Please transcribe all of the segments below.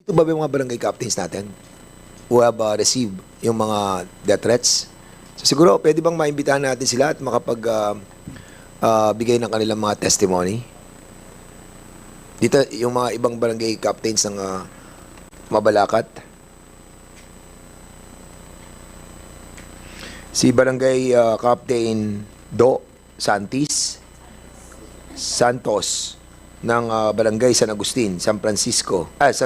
Ito ba yung mga barangay captains natin who have received yung mga death threats? So siguro, pwede bang maimbitahan natin sila at bigay ng kanilang mga testimony? Dito, yung mga ibang barangay captains ng Mabalacat. Si Barangay Captain Do Santos ng Barangay San Agustin, San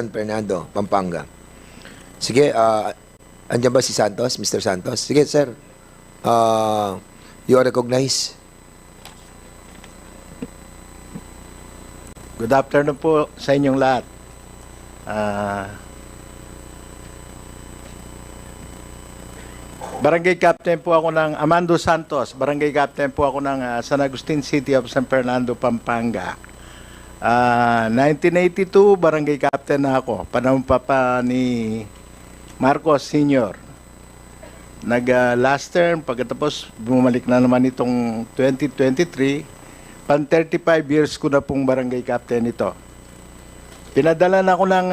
Fernando, Pampanga. Sige, andyan ba si Santos, Mr. Santos? Sige, sir. You are recognized. Good afternoon po sa inyong lahat. Barangay Captain po ako ng Amando Santos. Barangay Captain po ako ng San Agustin City of San Fernando, Pampanga. 1982, Barangay Captain na ako. Panahon pa ni Marcos Sr. Last term, pagkatapos bumalik na naman itong 2023, 35 years ko na pong Barangay Captain ito. Pinadala na ako ng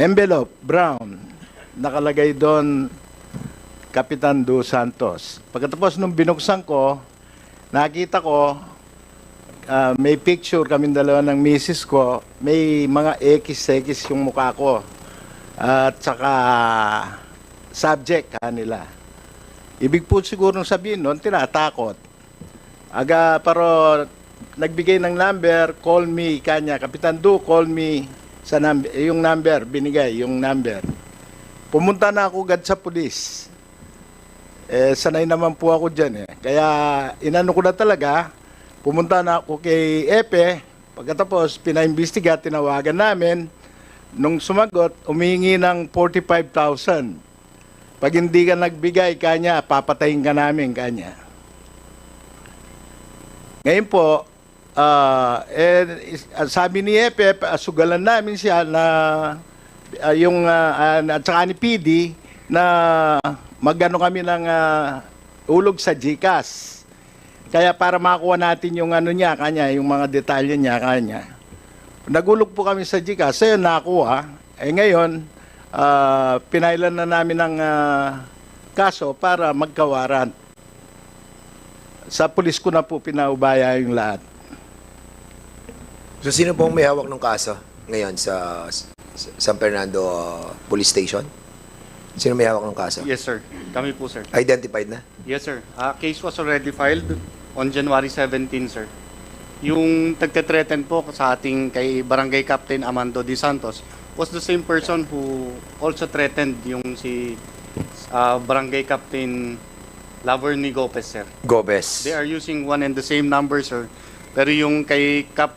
envelope, brown. Nakalagay doon, Kapitan Do Santos. Pagkatapos nung binuksan ko, nakita ko, may picture kaming dalawa ng misis ko, may mga X yung mukha ko. At saka subject kanila. Ibig po siguro sabihin noon, tinatakot. Pero nagbigay ng number, call me, kanya, Kapitan Do, call me sa number, yung number, binigay yung number. Pumunta na ako agad sa pulis. Sanay naman po ako dyan eh. Kaya inano ko na talaga, pumunta na ako kay Epe, pagkatapos pinaimbestiga, tinawagan namin, nung sumagot, umihingi ng 45,000. Pag hindi ka nagbigay, kanya, papatayin ka namin, kanya. Ngayon po, sabi ni Epe, sugalan namin siya na at saka ni PD na magano kami ng ulog sa GCash. Kaya para makuha natin yung ano niya, kanya, yung mga detalye niya, kanya. Nagulog po kami sa GCash, so yun nakuha. Ngayon, pinailan na namin ng kaso para magkawaran. Sa pulis ko na po pinaubaya yung lahat. So sino pong may hawak ng kaso ngayon sa San Fernando Police Station? Sino may hawak ng kaso? Yes, sir. Kami po, sir. Identified na? Yes, sir. Case was already filed on January 17, sir. Yung tagte-threaten po sa ating kay Barangay Captain Amando D. Santos was the same person who also threatened yung si Barangay Captain Laverny Gopez, sir. Gomez. They are using one and the same number, sir. Pero yung kay Cap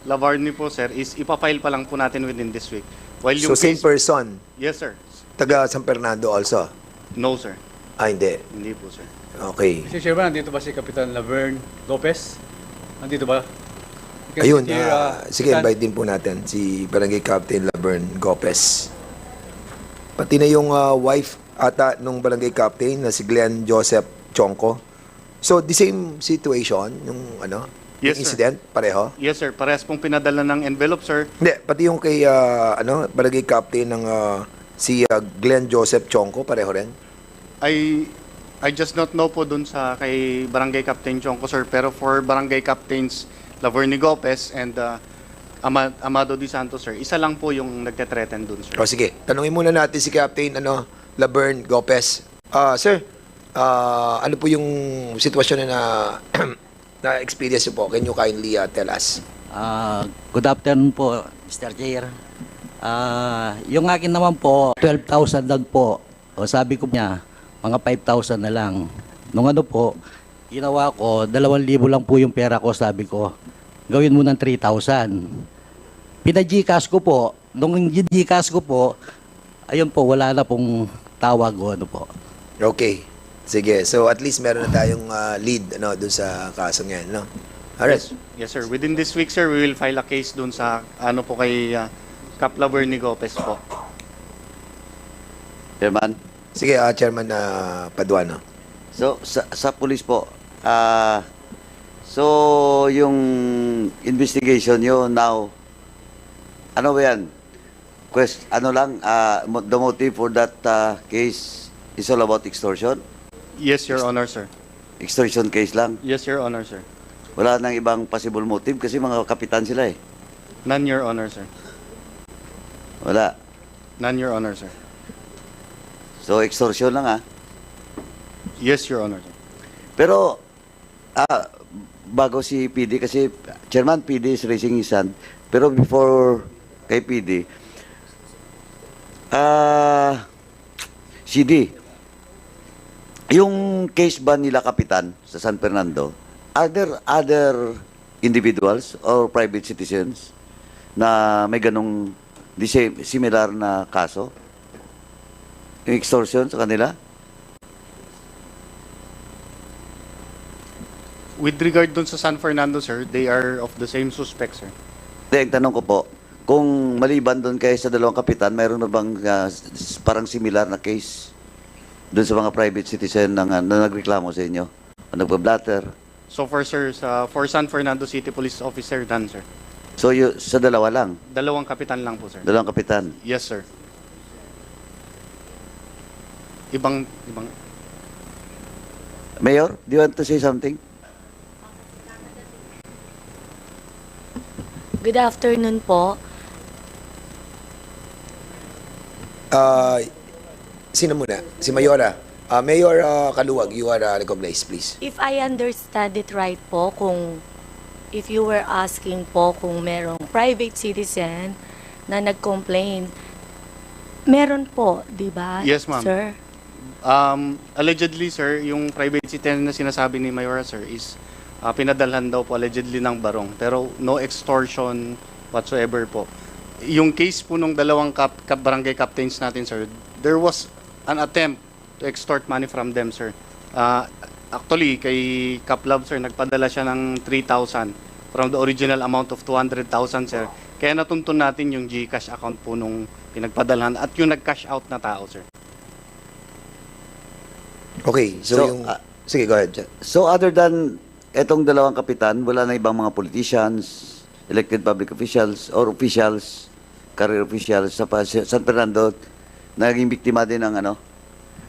Laverny po, sir, is ipafile pa lang po natin within this week. While So yung same person, Yes, sir. taga San Fernando also? No, sir. Hindi. Hindi po, sir. Okay. Si Chairman, nandito ba si Kapitan Laverne Lopez? Nandito ba? Ayun, Here, sige, Kapitan. invite din po natin si Barangay Captain Laverne Gopez. Pati na yung wife ata nung Barangay Captain na si Glenn Joseph Chonco. So, the same situation, yung Yes, yung sir. incident, pareho? Yes, sir. Parehas pong pinadala ng envelope, sir. Hindi, pati yung kay Barangay Captain ng si Glenn Joseph Chonco, pareho rin? I just not know po dun sa kay Barangay Captain Chonco, sir. Pero for Barangay Captains Laverny Gopez and Amado Di Santos, sir, isa lang po yung nagte-threaten dun, sir. O sige, tanungin muna natin si Captain Laverne Gopez. Sir, ano po yung sitwasyon na na experience niyo po? Can you kindly tell us? Good afternoon po, Mr. Chair. Yung akin naman po, 12,000 lang po. O sabi ko niya, mga 5,000 na lang. Nung ano po, ginawa ko, 2,000 lang po yung pera ko, sabi ko. Gawin mo ng 3,000. Pina-Gcash ko po. Nung Gcash ko po, ayun po, wala na pong tawag o ano po. Okay. Sige, so at least meron na tayong lead dun sa kaso ngayon, no? Alright. Yes, sir. Within this week, sir, we will file a case dun sa po kay Cap Laverny Gopez po. Chairman, Sige, Chairman Paduano. so sa police po, so yung investigation nyo now, ano ba yan? ano lang, the motive for that case is all about extortion? Yes, Your Honor, sir. Extortion case lang? Yes, Your Honor, sir. Wala nang ibang possible motive kasi mga kapitan sila eh. None, Your Honor, sir. Wala. None, Your Honor, sir. So, extortion lang Yes, Your Honor, sir. Pero, bago si PD, kasi Chairman PD is raising his hand, pero before kay PD, CD, yung case ba nila kapitan sa San Fernando, are there other individuals or private citizens na may ganong similar na kaso? Yung extortion sa kanila? With regard dun sa San Fernando, sir, they are of the same suspect, sir. Ang tanong ko po, kung maliban doon kayo sa dalawang kapitan, mayroon na bang parang similar na case doon sa mga private citizen na nagreklamo sa inyo? O nagpa-blatter? So far, sir, for San Fernando City Police Officer, none, sir. So, sa dalawa lang? Dalawang kapitan lang po, sir. Dalawang kapitan? Yes, sir. Ibang... Mayor, do you want to say something? Good afternoon po. Sino muna? Si Mayora. Mayor Kaluwag, you are recognized, please. If I understand it right po, if you were asking po kung merong private citizen na nag-complain, meron po, di ba? Yes, ma'am. Sir? Allegedly, sir, yung private citizen na sinasabi ni Mayora, sir, is pinadalhan daw po allegedly ng barong. Pero no extortion whatsoever po. Yung case po nung dalawang barangay captains natin, sir, there was an attempt to extort money from them, sir. Actually, kay Kaplab, sir, nagpadala siya ng 3,000 from the original amount of 200,000, sir. Kaya natuntun natin yung GCash account po nung pinagpadalhan at yung nag-cash out na tao, sir. Okay, so sige, go ahead. So, other than etong dalawang kapitan, wala na ibang mga politicians, elected public officials, or officials, career officials sa San Fernando na naging biktima din ng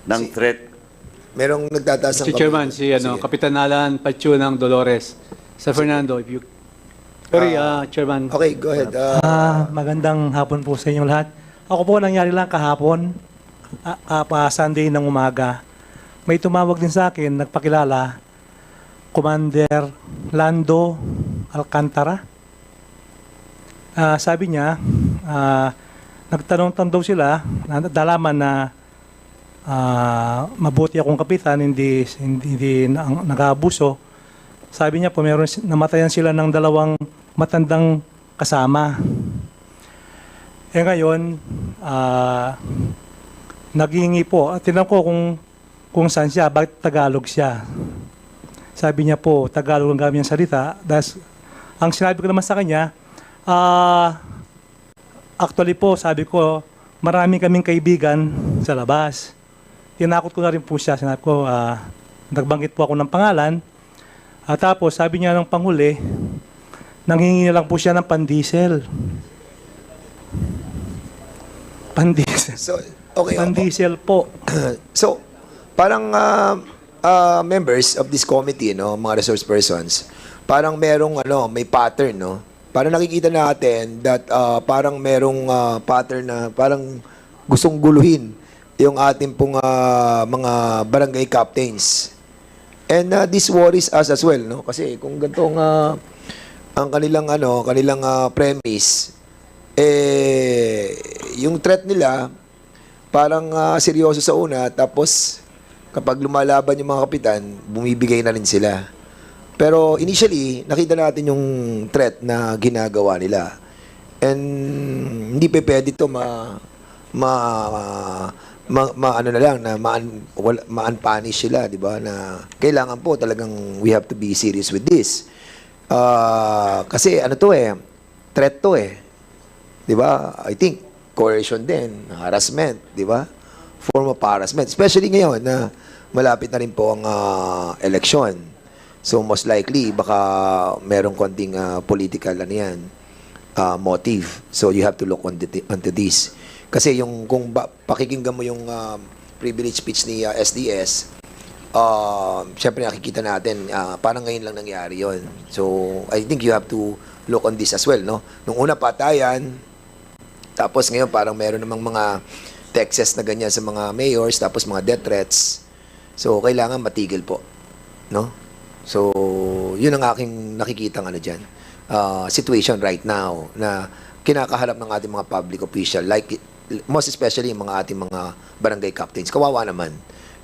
ng threat. Merong nagtataas ng Mr. Chairman, Sige. Kapitan Alan Pachu ng Dolores sa Fernando. If you... Sorry, Chairman. Okay, go ahead. Magandang hapon po sa inyong lahat. Ako po nangyari lang kahapon, Sunday ng umaga. May tumawag din sa akin, nagpakilala, Commander Lando Alcantara. Sabi niya, nagtanong-tanong daw sila, dalaman na mabuti akong kapitan, hindi nag-aabuso. Sabi niya po, namatayan sila ng dalawang matandang kasama. Ngayon, naghihingi po. Tinanong ko kung saan siya, bakit Tagalog siya. Sabi niya po, Tagalog ang gamit niyang salita. Ang sinabi ko naman sa kanya, actually po, sabi ko, marami kaming kaibigan sa labas. Tinakot ko na rin po siya. Sinabi ko, nagbanggit po ako ng pangalan. Tapos, sabi niya ng panghuli, nanghingi na lang po siya ng pandiesel. Pandiesel. So, okay. Pandiesel po. So, parang members of this committee, no, mga resource persons, parang merong may pattern, no? Parang nakikita natin that parang merong pattern na parang gustong guluhin yung ating pong mga barangay captains. And this worries us as well, no? Kasi kung ganitong ang kanilang premise, yung threat nila parang seryoso sa una, tapos kapag lumalaban yung mga kapitan, bumibigay na rin sila. Pero initially, nakita natin yung threat na ginagawa nila. And hindi pa pwede ito ma-unpunish sila, di ba? Na kailangan po talagang we have to be serious with this. Kasi threat to di ba? I think coercion din, harassment, di ba? Form of harassment, especially ngayon na malapit na rin po ang election. So most likely baka merong konting political yan. motive. So you have to look onto this. Kasi yung kung pakikinggan mo yung privilege speech ni SDS, syempre nakikita natin, parang ngayon lang nangyari yon. So I think you have to look on this as well, no? Nung una patayan, tapos ngayon parang meron namang mga texts na ganyan sa mga mayors, tapos mga death threats. So kailangan matigil po, no? So yun ang aking nakikitang ano dyan, situation right now na kinakaharap ng ating mga public official, like most especially yung mga ating mga barangay captains. Kawawa naman.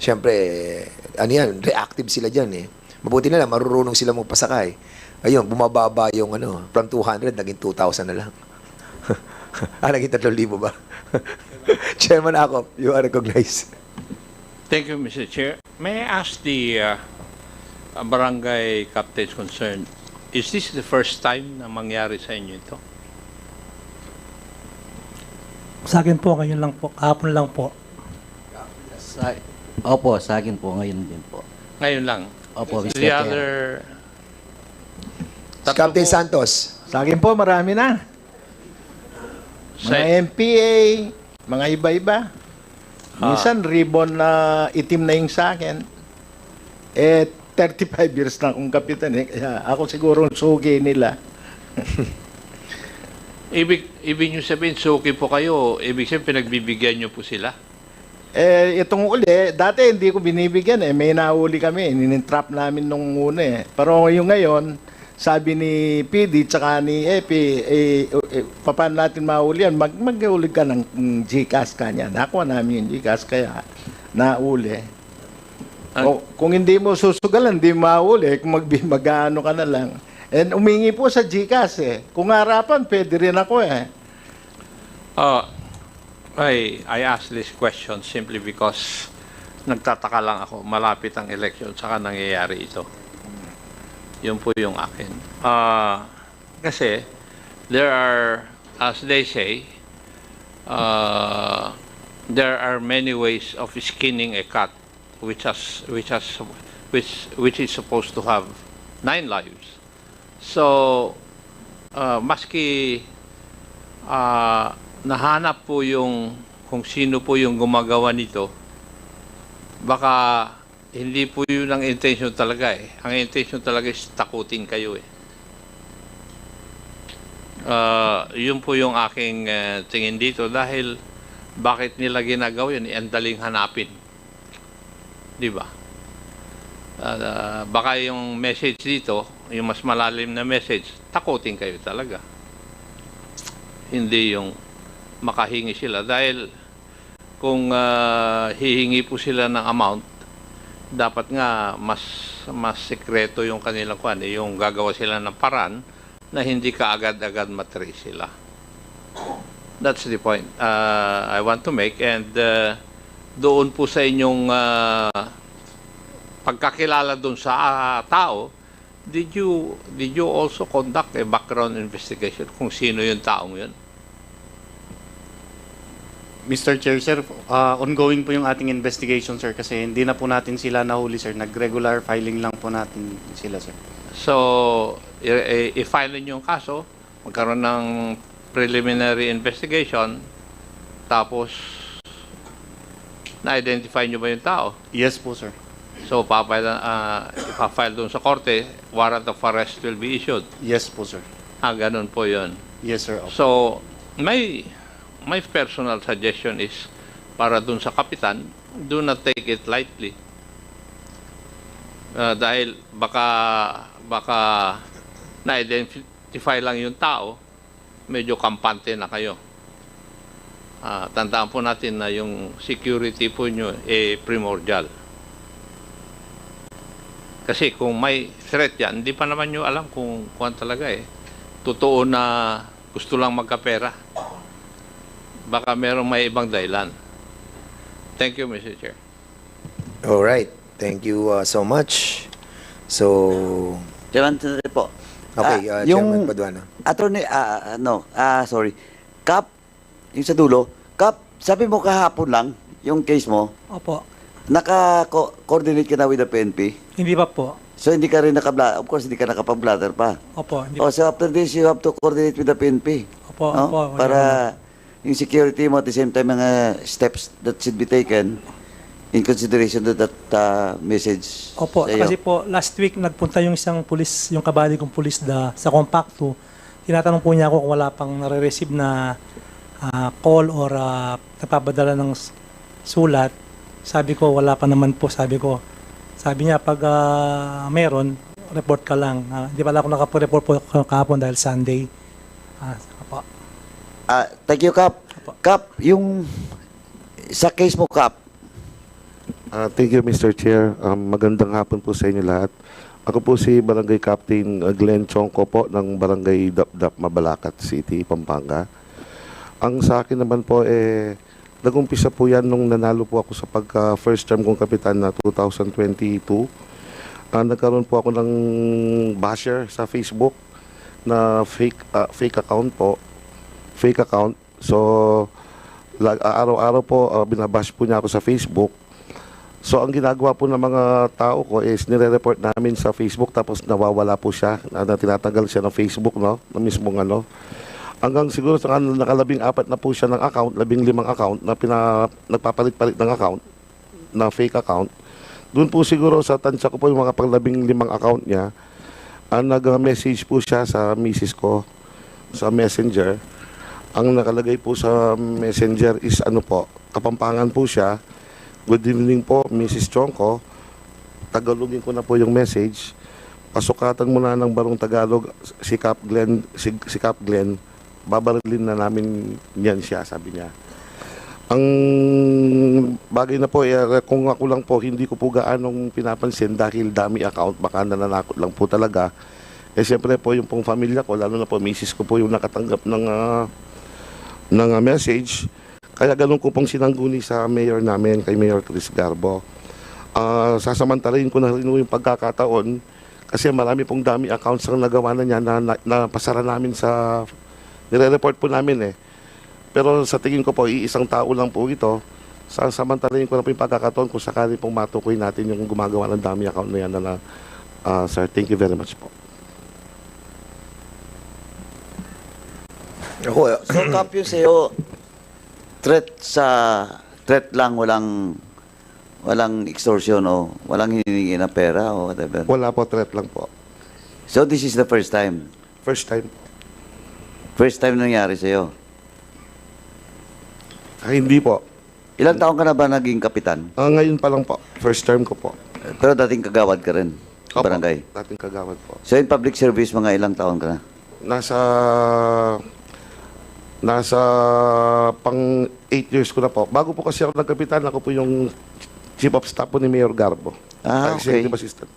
Siyempre, ano yan, reactive sila dyan eh. Mabuti na lang, marurunong sila magpasakay. Ayun, bumababa yung ano, from 200, naging 2,000 na lang. Naging 3,000 ba? Chairman Akop, you are recognized. Thank you, Mr. Chair. May I ask the barangay captains concerned, is this the first time na mangyari sa inyo ito? Sa akin po, ngayon lang po, kahapon lang po. Opo, sa akin po, ngayon din po. Ngayon lang. Opo, Mr. The Chair. other... Si Captain po, Santos. Sa akin po, marami na. Mga MPA, mga iba-iba. Minsan, ribbon na itim na yung sa akin. 35 years na akong kapitan eh. Kaya ako siguro sugi nila. Ibig nyo sabihin, suki po kayo, ibig sabihin, pinagbibigyan nyo po sila? Itong uli, dati hindi ko binibigyan eh. May nahuli kami, ninintrap namin nung una eh. Pero yung ngayon, sabi ni PD tsaka ni Epi, paano natin mahuli yan? Mag-uli ka ng GCash kanya. Nakuha namin yung GCash kaya nauli. Kung hindi mo susugalan, hindi mo mahuli. Kung mag-ano ka na lang. And umingi po sa GCash eh. Kung harapan, pwede rin ako eh. I ask this question simply because nagtataka lang ako, malapit ang election, saka nangyayari ito. Yun po yung akin. Kasi, there are, as they say, there are many ways of skinning a cat which is supposed to have 9 lives. So, maski nahanap po yung kung sino po yung gumagawa nito, baka hindi po yun ang intention talaga eh. Ang intention talaga is takutin kayo eh. Yun po yung aking tingin dito dahil bakit nila ginagawa yun? Ang daling hanapin. Di ba? Baka yung message dito, yung mas malalim na message, takutin kayo talaga. Hindi yung makahingi sila. Dahil kung hihingi po sila ng amount, dapat nga mas sekreto yung kanilang kwan. Yung gagawa sila ng paraan na hindi ka agad-agad matrace sila. That's the point I want to make. And doon po sa inyong pagkakilala doon sa tao, did you also conduct a background investigation kung sino yung taong yun? Mr. Chair, sir, ongoing po yung ating investigation, sir, kasi hindi na po natin sila nahuli, sir. Nag-regular filing lang po natin sila, sir. So, i-file niyo yung kaso, magkaroon ng preliminary investigation, tapos na-identify niyo ba yung tao? Yes po, sir. So, ipafile doon sa korte, warrant of arrest will be issued. Yes po, sir. Ganun po yun. Yes, sir. So, my personal suggestion is para dun sa kapitan, do not take it lightly. Dahil baka na-identify lang yung tao, medyo kampante na kayo. Tandaan po natin na yung security po nyo primordial. Kasi kung may threat yan, hindi pa naman nyo alam kung talaga eh. Totoo na gusto lang magkapera. Baka merong may ibang dahilan. Thank you, Mr. Chair. All right. Thank you so much. So, Chairman, sandali po. okay, Chairman Paduano. Attorney, sorry. Kap, yung sa dulo, Kap, sabi mo kahapon lang, yung case mo, Opo. naka-coordinate ka na with the PNP? Hindi pa po. So hindi ka rin of course hindi ka nakapag-blatter pa. Opo, hindi Oh, so after this, you have to coordinate with the PNP. Opo, no? opo. Para yung security mo at the same time mga steps that should be taken in consideration to that message Opo, sa iyo. kasi po last week nagpunta yung isang pulis, yung kabady kong pulis sa Compacto. Tinatanong po niya ako kung wala pang nare-receive na call or napapadala ng sulat. Sabi ko, wala pa naman po, sabi ko. Sabi niya, pag meron, report ka lang. Hindi pala ako nakapag-report po kahapon dahil Sunday. Opo. Thank you, Kap. Kap, yung sa case mo, Kap, Thank you, Mr. Chair. Magandang hapon po sa inyo lahat. Ako po si Barangay Captain Glenn Chongco po ng Barangay Dapdap, Mabalacat City, Pampanga. Ang sa akin naman po, nag-umpisa po yan nung nanalo po ako sa pagka-first term kong kapitan na 2022. Nagkaroon po ako ng basher sa Facebook na fake account po. Fake account. So, araw-araw po, binabash po niya ako sa Facebook. So ang ginagawa po ng mga tao ko is nire-report namin sa Facebook tapos nawawala po siya, na tinatanggal siya ng Facebook, no? Na mismong ano. Hanggang siguro sa nakalabing-4 na po siya ng account, 15 account na nagpapalit-palit ng account, na fake account. Doon po siguro sa tansya ko po yung mga pang-15 account niya, nag-message po siya sa misis ko sa Messenger. Ang nakalagay po sa Messenger is ano po, Kapampangan po siya. Good evening po, Mrs. Chongco. Tagalogin ko na po yung message. Pasukatan mo na ng Barong Tagalog si Cap Glenn. Babarilin na namin yan siya, sabi niya. Ang bagay na po, kung ako lang po, hindi ko po gaanong pinapansin dahil dami account, baka nananakot lang po talaga. Siyempre po yung pong pamilya ko, lalo na po misis ko po yung nakatanggap ng message. Kaya ganun ko pong sinangguni sa mayor namin, kay Mayor Chris Garbo. Sasamantalahin ko na rin yung pagkakataon kasi marami pong dami accounts ang nagawa na niya na pasara namin sa nire-report po namin eh. Pero sa tingin ko po, iisang tao lang po ito. Sasamantalahin ko na po yung pagkakataon kung sakali pong matukoy natin yung gumagawa ng dami account na yan sir, thank you very much po. Ako, so Kap, yung sa'yo, threat lang, walang extortion o walang hiningi na pera o whatever. Wala po, threat lang po. So this is the first time? First time. First time nangyari sa'yo? Hindi po. Ilang taon ka na ba naging kapitan? Ngayon pa lang po. First term ko po. Pero dating kagawad ka rin sa Opo, barangay? dating kagawad po. So in public service, mga ilang taon ka na? Nasa pang 8 years ko na po. Bago po kasi ako nagkapitan, ako po yung chief of staff po ni Mayor Garbo. Okay. Executive assistant.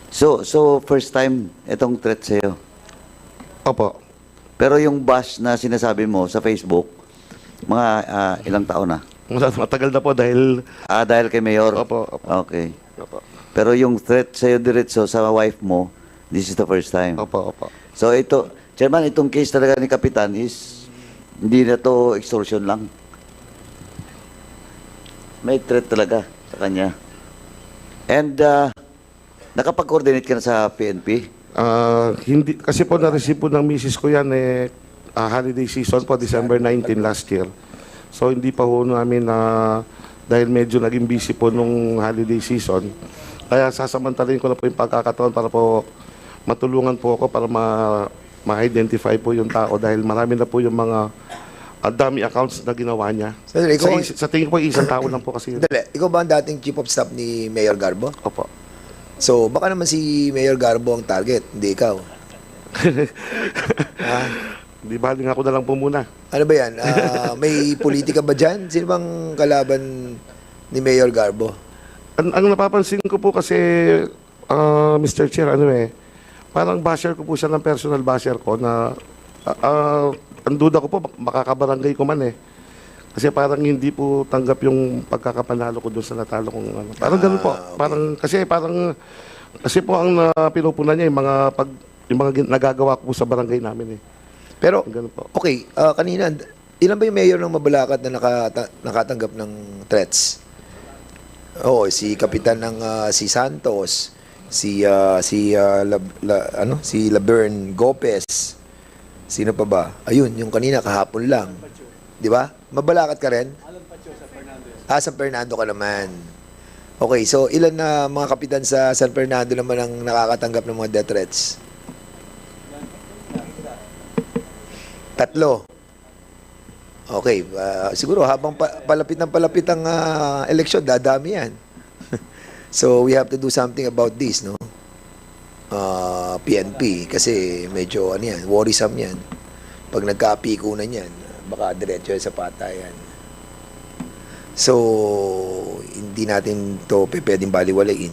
So first time itong threat sa'yo? Opo. Pero yung bash na sinasabi mo sa Facebook, mga ilang taon na? Matagal na po dahil... Dahil kay Mayor? Opo. Okay. Opo. Pero yung threat sa'yo diretso sa wife mo, this is the first time? Opo. So ito, Chairman, itong case talaga ni Kapitan is hindi na to extortion lang. May threat talaga sa kanya. And nakapag-coordinate ka na sa PNP? Hindi, kasi po na-receive po ng misis ko yan holiday season po, December 19 last year. So hindi pa po namin dahil medyo naging busy po nung holiday season. Kaya sasamantalahin ko na po yung pagkakataon para po matulungan po ako para ma-identify po yung tao dahil marami na po yung mga dami accounts na ginawa niya. Sandali, Sa tingin ko, isang tao lang po kasi. Dali, ikaw ba ang dating chief of staff ni Mayor Garbo? Opo. So, baka naman si Mayor Garbo ang target, hindi ikaw. Di baling ako na lang po muna. Ano ba yan? May politika ba dyan? Sino bang kalaban ni Mayor Garbo? Ang napapansin ko po kasi, Mr. Chair, parang basher ko po siya ng personal basher ko na ang duda ko po, makakabarangay ko man eh. Kasi parang hindi po tanggap yung pagkakapanalo ko doon sa natalo kong ano. Parang ganun po. Okay. Kasi po ang pinupunan niya yung mga nagagawa ko po sa barangay namin eh. Pero, Ganun po. okay, kanina, ilan ba yung mayor ng Mabalacat na nakatanggap ng threats? Oo, si kapitan ng si Santos, si si Laverne Gopez. Sino pa ba? Ayun, yung kanina kahapon lang. 'Di ba? Mabalakat ka rin? San Fernando ka naman. Okay, so ilan na mga kapitan sa San Fernando naman ang nakakatanggap ng mga death threats? 3. Okay, siguro habang palapit ang eleksyon, dadami yan. So, we have to do something about this, no? PNP, kasi medyo, worrisome yan. Pag nagka-apikunan yan, baka diretso sa patayan. So, hindi natin to pwedeng baliwalain.